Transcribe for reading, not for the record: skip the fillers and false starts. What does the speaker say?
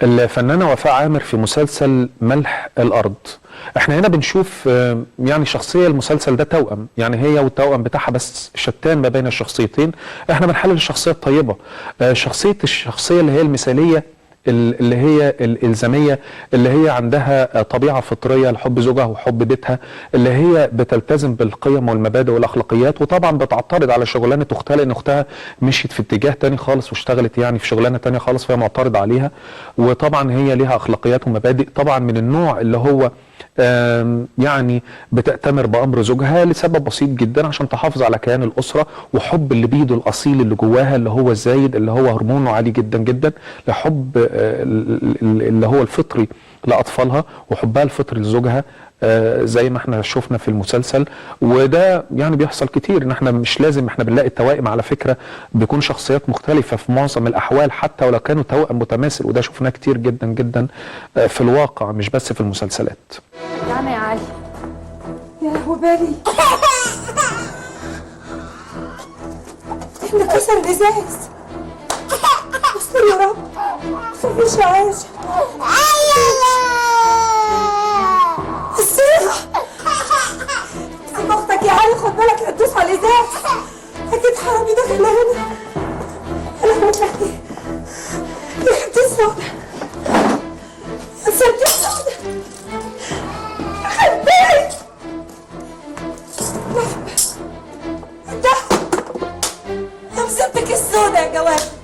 الفنانة وفاء عامر في مسلسل ملح الأرض. احنا هنا بنشوف يعني شخصية المسلسل ده توأم، يعني هي والتوأم بتاعها بس شتان ما بين الشخصيتين. احنا بنحلل الشخصية الطيبة، الشخصية اللي هي المثالية، اللي هي الإلزامية، اللي هي عندها طبيعة فطرية لحب زوجها وحب بيتها، اللي هي بتلتزم بالقيم والمبادئ والأخلاقيات، وطبعا بتعترض على شغلانة أختها لأن أختها مشيت في اتجاه تاني خالص واشتغلت يعني في شغلانة تانية خالص، فهي معترضة عليها. وطبعا هي ليها أخلاقيات ومبادئ طبعا من النوع اللي هو يعني بتأتمر بأمر زوجها لسبب بسيط جدا عشان تحافظ على كيان الأسرة وحب الليبيدو الأصيل اللي جواها اللي هو الزايد اللي هو هرمونه عالي جدا جدا، لحب اللي هو الفطري لأطفالها وحبها الفطري لزوجها زي ما احنا شفنا في المسلسل. وده يعني بيحصل كتير ان احنا مش لازم، احنا بنلاقي التوائم على فكرة بيكون شخصيات مختلفة في معظم الأحوال حتى ولو كانوا توأم متماثل، وده شفناه كتير جدا جدا في الواقع مش بس في المسلسلات. نعم يا علي. يا هبالي إنه كسر الإزاز. استر يا رب، مفيش عاجة. الصيغة سيب أختك يا علي، خد بالك لا تدوس على الإزاز، أكيد حرامي داخل هنا. يا لهوي يا حبيبتي السودة، يا سيدتي السودة، خبيت ده مصيبتك السودة يا جواد.